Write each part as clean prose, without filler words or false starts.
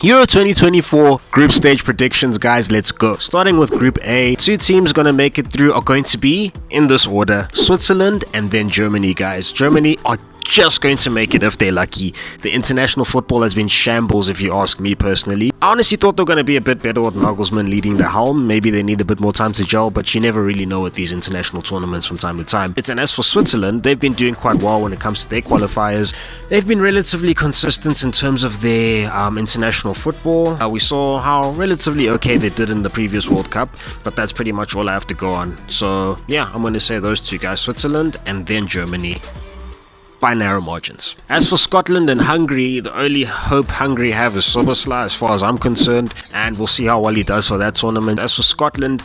Euro 2024 group stage predictions, guys. Let's go. Starting with Group A, two teams gonna make it through are going to be, in this order, Switzerland and then Germany, guys. Germany are just going to make it if they're lucky. The international football has been shambles, if you ask me personally. I honestly thought they were going to be a bit better with Nagelsmann leading the helm. Maybe they need a bit more time to gel, but you never really know with these international tournaments from time to time. And as for Switzerland, they've been doing quite well when it comes to their qualifiers. They've been relatively consistent in terms of their international football. We saw how relatively okay they did in the previous World Cup, but that's pretty much all I have to go on. So yeah, I'm going to say those two guys, Switzerland and then Germany, by narrow margins. As for Scotland and Hungary, the only hope Hungary have is Szoboszlai as far as I'm concerned, and we'll see how well he does for that tournament. As for Scotland,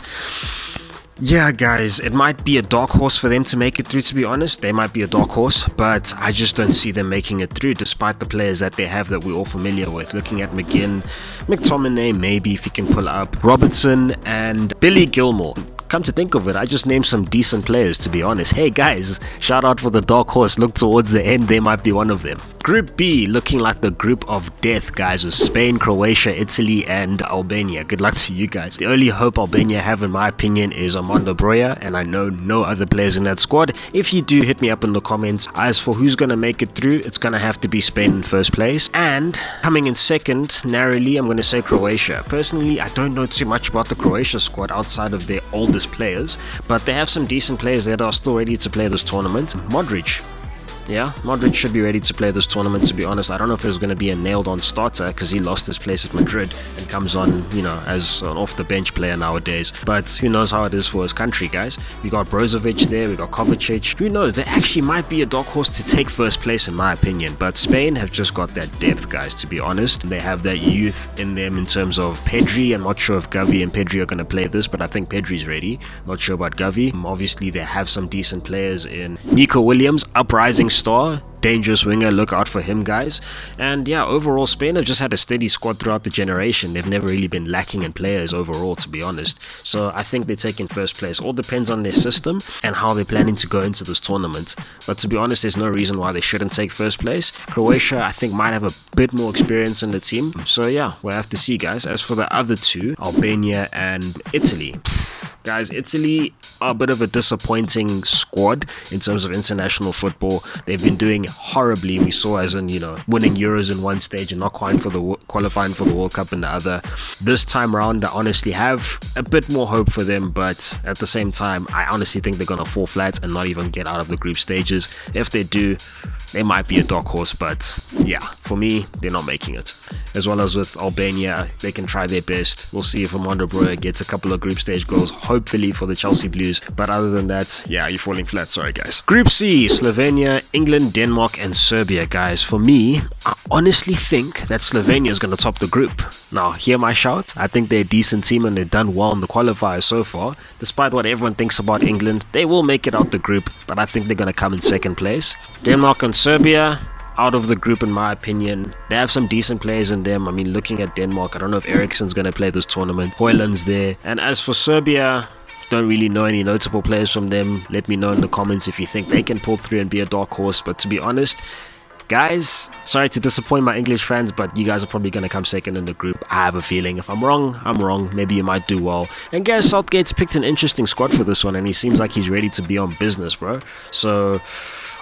yeah, guys, it might be a dark horse for them to make it through, to be honest. They might be a dark horse, but I just don't see them making it through despite the players that they have that we're all familiar with. Looking at McGinn, McTominay, maybe if he can pull up, Robertson and Billy Gilmore. Come to think of it, I just named some decent players, to be honest. Hey guys, shout out for the dark horse. Look towards the end, they might be one of them. Group B, looking like the group of death, guys, with Spain, Croatia, Italy, and Albania. Good luck to you guys. The only hope Albania have, in my opinion, is Armando Broja, and I know no other players in that squad. If you do, hit me up in the comments. As for who's going to make it through, it's going to have to be Spain in first place. And coming in second, narrowly, I'm going to say Croatia. Personally, I don't know too much about the Croatia squad outside of their oldest players, but they have some decent players that are still ready to play this tournament. Modric. Yeah, Modric should be ready to play this tournament, to be honest. I don't know if there's going to be a nailed-on starter because he lost his place at Madrid and comes on, as an off-the-bench player nowadays. But who knows how it is for his country, guys. We got Brozovic there, we got Kovacic. Who knows? There actually might be a dark horse to take first place, in my opinion. But Spain have just got that depth, guys, to be honest. They have that youth in them in terms of Pedri. I'm not sure if Gavi and Pedri are going to play this, but I think Pedri's ready. Not sure about Gavi. Obviously, they have some decent players in Nico Williams, uprising star, dangerous winger. Look out for him, guys. And yeah, overall, Spain have just had a steady squad throughout the generation. They've never really been lacking in players overall, to be honest. So I think they're taking first place. All depends on their system and how they're planning to go into this tournament. But to be honest, there's no reason why they shouldn't take first place. Croatia, I think, might have a bit more experience in the team. So yeah, we'll have to see, guys. As for the other two, Albania and Italy. Guys, Italy are a bit of a disappointing squad in terms of international football. They've been doing horribly. We saw as in, winning Euros in one stage and not qualifying for the World Cup in the other. This time around, I honestly have a bit more hope for them, but at the same time, I honestly think they're going to fall flat and not even get out of the group stages. If they do, they might be a dark horse, but yeah, for me, they're not making it. As well as with Albania, they can try their best. We'll see if Armando Broja gets a couple of group stage goals, hopefully for the Chelsea Blues. But other than that, yeah, you're falling flat. Sorry, guys. Group C, Slovenia, England, Denmark, and Serbia, guys. For me, I honestly think that Slovenia is going to top the group. Now, hear my shout. I think they're a decent team and they've done well in the qualifiers so far. Despite what everyone thinks about England, they will make it out the group, but I think they're going to come in second place. Denmark and Serbia, out of the group, in my opinion. They have some decent players in them. I mean, looking at Denmark, I don't know if Eriksen's going to play this tournament. Højlund's there. And as for Serbia, don't really know any notable players from them. Let me know in the comments if you think they can pull through and be a dark horse. But to be honest, guys, sorry to disappoint my English fans, but you guys are probably going to come second in the group. I have a feeling. If I'm wrong, I'm wrong. Maybe you might do well. And Gareth Southgate's picked an interesting squad for this one, and he seems like he's ready to be on business, bro. So,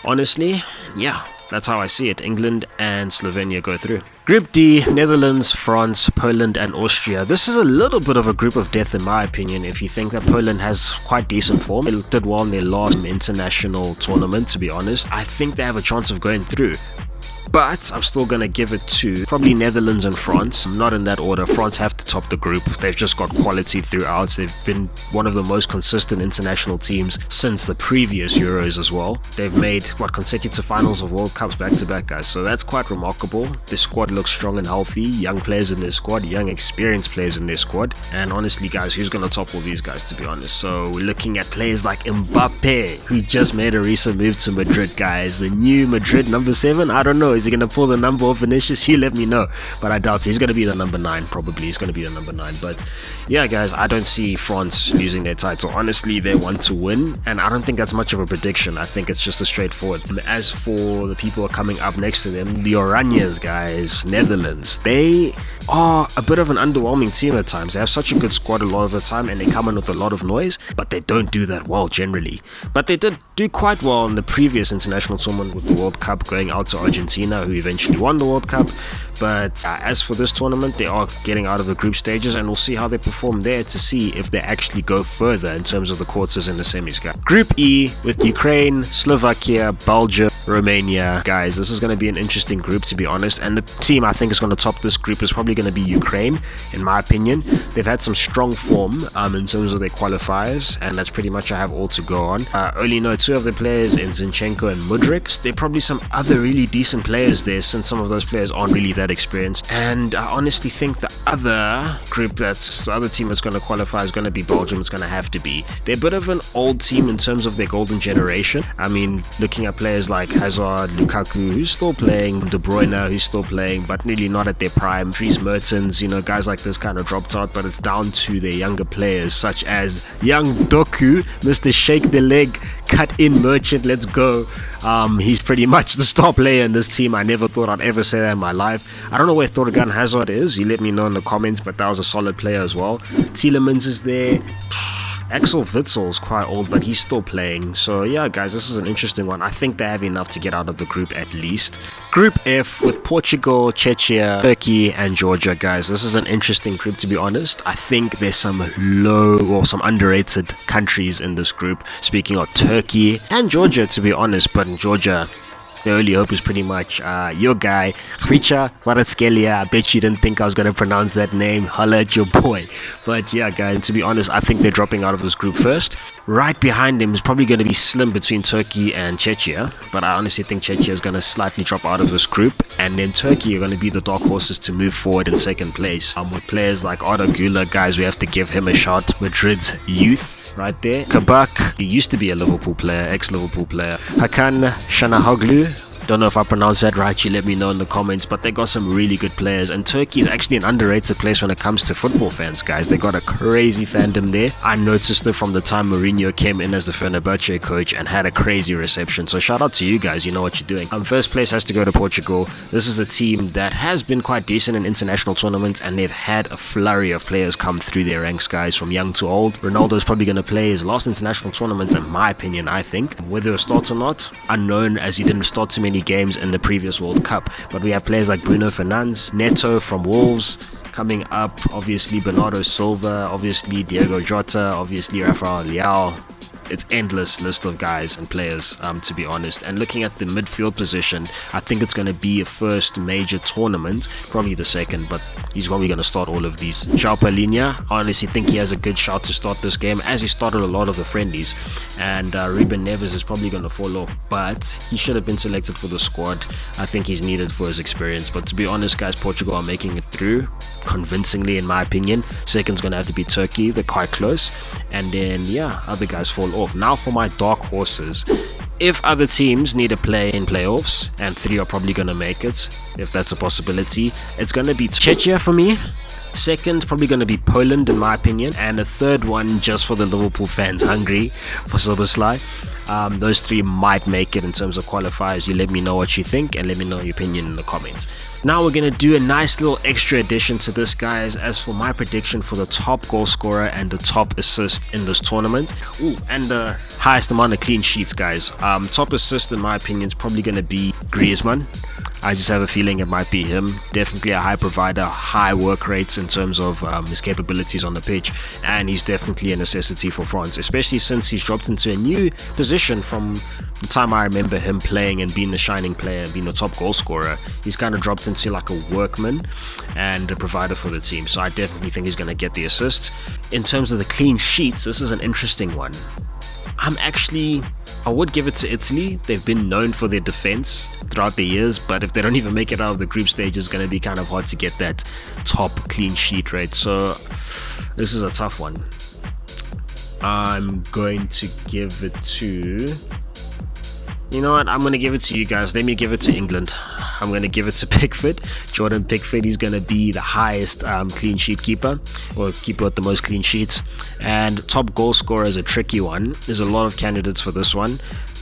honestly, yeah, that's how I see it. England and Slovenia go through. Group D, Netherlands, France, Poland, and Austria. This is a little bit of a group of death, in my opinion, if you think that Poland has quite decent form. They did well in their last international tournament, to be honest. I think they have a chance of going through. But I'm still going to give it to probably Netherlands and France. Not in that order. France have to top the group. They've just got quality throughout. They've been one of the most consistent international teams since the previous Euros as well. They've made, consecutive finals of World Cups back-to-back, guys. So that's quite remarkable. This squad looks strong and healthy. Young players in their squad. Young, experienced players in their squad. And honestly, guys, who's going to top all these guys, to be honest? So we're looking at players like Mbappe, who just made a recent move to Madrid, guys. The new Madrid number 7. I don't know. Is he going to pull the number of Vinicius? You let me know. But I doubt it. He's going to be the number 9, probably. He's going to be the number 9. But yeah, guys, I don't see France losing their title. Honestly, they want to win, and I don't think that's much of a prediction. I think it's just a straightforward. As for the people coming up next to them, the Oranjes, guys, Netherlands, they are a bit of an underwhelming team at times. They have such a good squad a lot of the time, and they come in with a lot of noise, but they don't do that well generally. But they did do quite well in the previous international tournament with the World Cup, going out to Argentina, who eventually won the World Cup. But as for this tournament, they are getting out of the group stages, and we'll see how they perform there to see if they actually go further in terms of the quarters and the semis, guys. Group E with Ukraine, Slovakia, Belgium, Romania. Guys, this is going to be an interesting group, to be honest, and the team I think is going to top this group is probably going to be Ukraine, in my opinion. They've had some strong form in terms of their qualifiers, and that's pretty much I have all to go on. Only know 2 of the players in Zinchenko and Mudryk. There are probably some other really decent players there, since some of those players aren't really that experienced. And I honestly think the other group, that's the other team that's going to qualify, is going to be Belgium. It's going to have to be. They're a bit of an old team in terms of their golden generation. I mean, looking at players like Hazard, Lukaku, who's still playing, De Bruyne, who's still playing, but really not at their prime. Dries Mertens, guys like this kind of dropped out, but it's down to their younger players, such as young Doku, Mr. Shake the Leg, cut in merchant, let's go. He's pretty much the star player in this team. I never thought I'd ever say that in my life. I don't know where Thorgan Hazard is. You let me know in the comments, but that was a solid player as well. Tielemans is there. Axel Witsel's quite old, but he's still playing. So yeah, guys, this is an interesting one. I think they have enough to get out of the group at least. Group F with Portugal, Czechia, Turkey, and Georgia, guys. This is an interesting group, to be honest. I think there's some some underrated countries in this group. Speaking of Turkey and Georgia, to be honest, but in Georgia, the only hope is pretty much your guy, Hricha Kvaratskhelia. I bet you didn't think I was going to pronounce that name. Holla at your boy. But yeah, guys, to be honest, I think they're dropping out of this group first. Right behind him is probably going to be slim between Turkey and Czechia, but I honestly think Czechia is going to slightly drop out of this group, and then Turkey are going to be the dark horses to move forward in second place. With players like Arda Güler, guys, we have to give him a shot. Madrid's youth. Right there. Kabak, he used to be a Liverpool player, ex-Liverpool player. Hakan Şanahoglu, don't know if I pronounced that right, you let me know in the comments, but they got some really good players, and Turkey is actually an underrated place when it comes to football fans, guys. They got a crazy fandom there. I noticed it from the time Mourinho came in as the Fenerbahce coach and had a crazy reception, so shout out to you guys, you know what you're doing. First place has to go to Portugal. This is a team that has been quite decent in international tournaments, and they've had a flurry of players come through their ranks, guys, from young to old. Ronaldo's probably going to play his last international tournament, in my opinion. I think whether it starts or not, unknown, as he didn't start too many games in the previous World Cup. But we have players like Bruno Fernandes, Neto from Wolves coming up, obviously Bernardo Silva, obviously Diego Jota, obviously Rafael Leao. It's endless list of guys and players, to be honest. And looking at the midfield position, I think it's going to be a first major tournament, probably the second, but he's probably going to start all of these. João Palhinha, I honestly think he has a good shot to start this game, as he started a lot of the friendlies. And Ruben Neves is probably going to fall off, but he should have been selected for the squad. I think he's needed for his experience. But to be honest, guys, Portugal are making it through convincingly, in my opinion. Second's going to have to be Turkey. They're quite close. And then, yeah, other guys fall off. Now for my dark horses. If other teams need to play in playoffs, and 3 are probably going to make it, if that's a possibility, it's going to be Czechia for me. Second, probably going to be Poland, in my opinion. And a third one, just for the Liverpool fans, Hungary for Szoboszlai. Those 3 might make it in terms of qualifiers. You let me know what you think, and let me know your opinion in the comments. Now we're going to do a nice little extra addition to this, guys, as for my prediction for the top goal scorer and the top assist in this tournament. Ooh, and the highest amount of clean sheets, guys. Top assist, in my opinion, is probably going to be Griezmann. I just have a feeling it might be him. Definitely a high provider, high work rates in terms of his capabilities on the pitch, and he's definitely a necessity for France, especially since he's dropped into a new position from the time I remember him playing and being the shining player and being the top goal scorer. He's kind of dropped into like a workman and a provider for the team, so I definitely think he's going to get the assists. In terms of the clean sheets, this is an interesting one. I would give it to Italy. They've been known for their defense throughout the years, but if they don't even make it out of the group stage, it's going to be kind of hard to get that top clean sheet rate. So this is a tough one. I'm going to give it to... You know what? I'm going to give it to you guys. Let me give it to England. I'm going to give it to Pickford. Jordan Pickford. He's going to be the highest clean sheet keeper, or keeper with the most clean sheets. And top goal scorer is a tricky one. There's a lot of candidates for this one,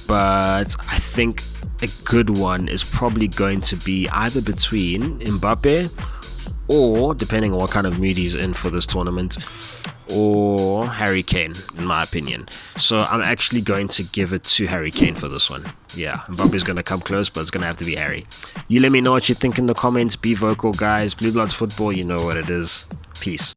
but I think a good one is probably going to be either between Mbappe, or depending on what kind of mood he's in for this tournament, or Harry Kane, in my opinion. So I'm actually going to give it to Harry Kane for this one. Yeah, Mbappe's going to come close, but it's going to have to be Harry. You let me know what you think in the comments. Be vocal, guys. Blue Bloods football, you know what it is. Peace.